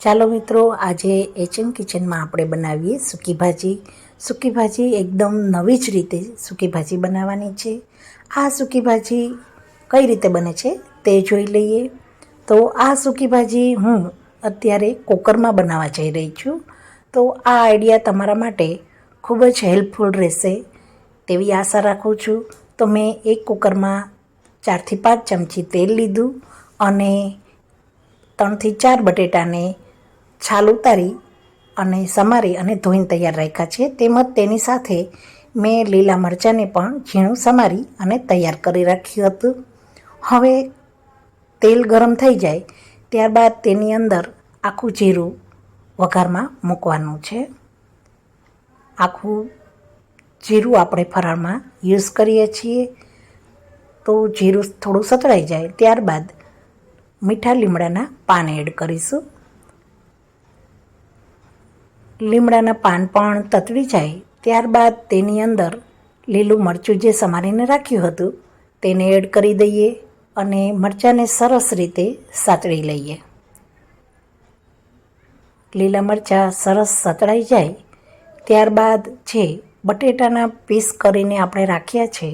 ચાલો મિત્રો, આજે એચએમ કિચનમાં આપણે બનાવીએ સૂકી ભાજી. સૂકી ભાજી એકદમ નવી જ રીતે સૂકી ભાજી બનાવવાની છે. આ સૂકી ભાજી કઈ રીતે બને છે તે જોઈ લઈએ. તો આ સૂકી ભાજી હું અત્યારે કુકરમાં બનાવવા જઈ રહી છું. તો આ આઈડિયા તમારા માટે ખૂબ જ હેલ્પફુલ રહેશે તેવી આશા રાખું છું. તો મેં એક કુકરમાં 4 થી 5 ચમચી તેલ લીધું અને 3 થી 4 બટેટાને છાલ ઉતારી અને સમારી અને ધોઈને તૈયાર રાખ્યા છે. તેમજ તેની સાથે મેં લીલા મરચાંને પણ ઝીણું સમારી અને તૈયાર કરી રાખ્યું હતું. હવે તેલ ગરમ થઈ જાય ત્યારબાદ તેની અંદર આખું જીરું વઘારમાં મૂકવાનું છે. આખું જીરું આપણે ફરાળમાં યુઝ કરીએ છીએ. તો જીરું થોડું સતળાઈ જાય ત્યારબાદ મીઠા લીમડાના પાન એડ કરીશું. લીમડાના પાન પણ તતડી જાય ત્યારબાદ તેની અંદર લીલું મરચું જે સમારીને રાખ્યું હતું તેને એડ કરી દઈએ અને મરચાંને સરસ રીતે સાતળી લઈએ. લીલા મરચાં સરસ સતળાઈ જાય ત્યારબાદ જે બટેટાના પીસ કરીને આપણે રાખ્યા છે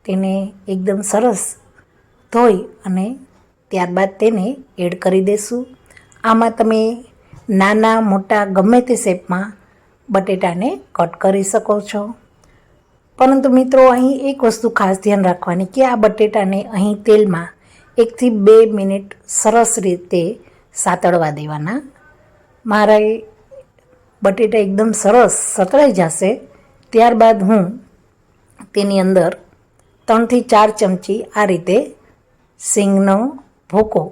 તેને એકદમ સરસ ધોઈ અને ત્યારબાદ તેને એડ કરી દઈશું. આમાં તમે નાના મોટા ગમે તે શેપમાં બટેટાને કટ કરી શકો છો. પરંતુ મિત્રો, અહીં એક વસ્તુ ખાસ ધ્યાન રાખવાની કે આ બટેટાને અહીં તેલમાં 1 થી 2 મિનિટ સરસ રીતે સાતળવા દેવાના. મારા બટેટા એકદમ સરસ સતળાઈ જશે ત્યારબાદ હું તેની અંદર 3 થી 4 ચમચી આ રીતે સિંગનો ભૂકો,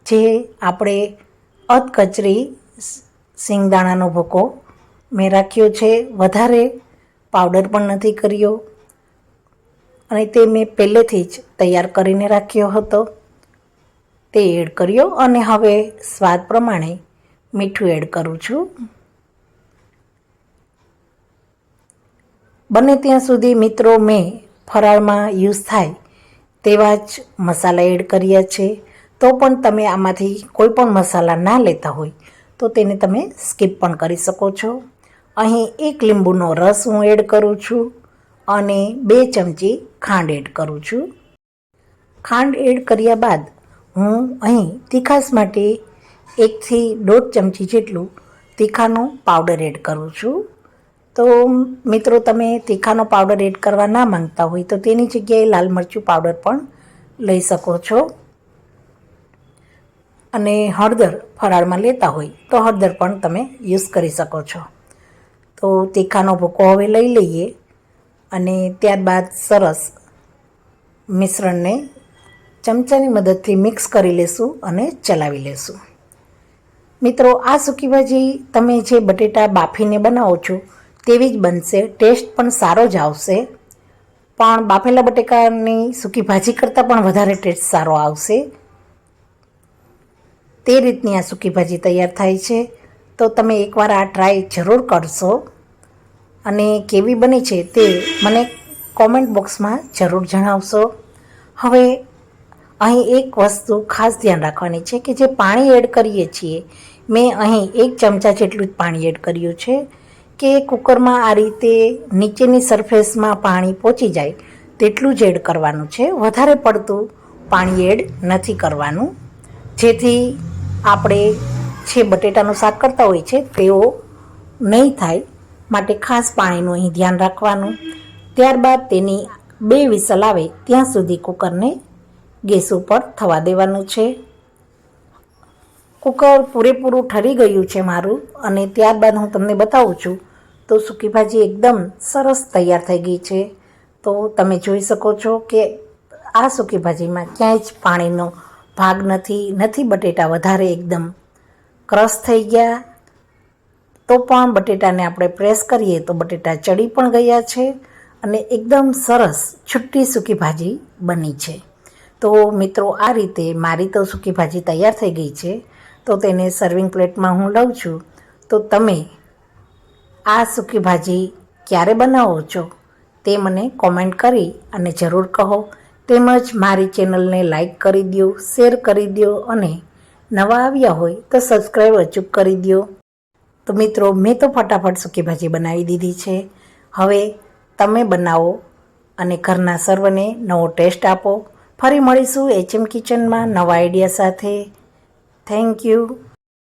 જે આપણે અધકચરી સિંગદાણાનો ભૂકો મેં રાખ્યો છે. વધારે પાવડર પણ નથી કર્યો અને તે મેં પહેલેથી જ તૈયાર કરીને રાખ્યો હતો તે એડ કર્યો અને હવે સ્વાદ પ્રમાણે મીઠું એડ કરું છું. બને ત્યાં સુધી મિત્રો મેં ફરાળમાં યુઝ થાય તેવા જ મસાલા એડ કર્યા છે. તો પણ તમે આમાંથી કોઈ પણ મસાલા ના લેતા હોય તો તેને તમે સ્કીપ પણ કરી શકો છો. અહીં 1 લીંબુનો રસ હું એડ કરું છું અને 2 ચમચી ખાંડ એડ કરું છું. ખાંડ એડ કર્યા બાદ હું અહીં તીખાશ માટે 1 થી 1.5 ચમચી જેટલું તીખાનો પાવડર એડ કરું છું. તો મિત્રો, તમે તીખાનો પાવડર એડ કરવા ના માંગતા હોય તો તેની જગ્યાએ લાલ મરચું પાવડર પણ લઈ શકો છો. અને હળદર ફરાળમાં લેતા હોય તો હળદર પણ તમે યુઝ કરી શકો છો. તો તીખાનો ભૂકો હવે લઈ લઈએ અને ત્યારબાદ સરસ મિશ્રણને ચમચાની મદદથી મિક્સ કરી લેશું અને ચલાવી લેશું. મિત્રો, આ સૂકી ભાજી તમે જે બટેટા બાફીને બનાવો છો તેવી જ બનશે. ટેસ્ટ પણ સારો જ આવશે. પણ બાફેલા બટેકાની સૂકી ભાજી કરતાં પણ વધારે ટેસ્ટ સારો આવશે. તે રીતની આ સૂકી ભાજી તૈયાર થાય છે. તો તમે એકવાર આ ટ્રાય જરૂર કરશો અને કેવી બની છે તે મને કોમેન્ટ બોક્સમાં જરૂર જણાવશો. હવે અહીં એક વસ્તુ ખાસ ધ્યાન રાખવાની છે કે જે પાણી એડ કરીએ છીએ, મેં અહીં 1 ચમચા જેટલું જ પાણી એડ કર્યું છે કે કુકરમાં આ રીતે નીચેની સરફેસમાં પાણી પહોંચી જાય તેટલું જ એડ કરવાનું છે. વધારે પડતું પાણી એડ નથી કરવાનું, જેથી આપણે જે બટેટાનું શાક કરતા હોય છે તેઓ નહીં થાય. માટે ખાસ પાણીનું અહીં ધ્યાન રાખવાનું. ત્યારબાદ તેની 2 વિસલ આવે ત્યાં સુધી કુકરને ગેસ ઉપર થવા દેવાનું છે. કુકર પૂરેપૂરું ઠરી ગયું છે મારું અને ત્યારબાદ હું તમને બતાવું છું તો સૂકી ભાજી એકદમ સરસ તૈયાર થઈ ગઈ છે. તો તમે જોઈ શકો છો કે આ સૂકી ભાજીમાં ક્યાંય જ પાણીનો ભાગ નથી. બટેટા વધારે એકદમ ક્રશ થઈ ગયા. તો પણ બટેટાને આપણે પ્રેસ કરીએ તો બટેટા ચડી પણ ગયા છે અને એકદમ સરસ છુટ્ટી સૂકી ભાજી બની છે. તો મિત્રો, આ રીતે મારી તો સૂકી ભાજી તૈયાર થઈ ગઈ છે. તો તેને સર્વિંગ પ્લેટમાં હું લઉં છું. તો તમે આ સૂકી ભાજી ક્યારે બનાવો છો તે મને કોમેન્ટ કરી અને જરૂર કહો. તેમજ મારી ચેનલને લાઈક કરી દો, શેર કરી દો અને નવા આવ્યા હોય તો સબસ્ક્રાઈબ અચૂક કરી દો. તો મિત્રો, મેં તો ફટાફટ સૂકી ભાજી બનાવી દીધી છે. હવે તમે બનાવો અને ઘરના સર્વને નવો ટેસ્ટ આપો. ફરી મળીશું HM કિચનમાં નવા આઈડિયા સાથે. Thank you.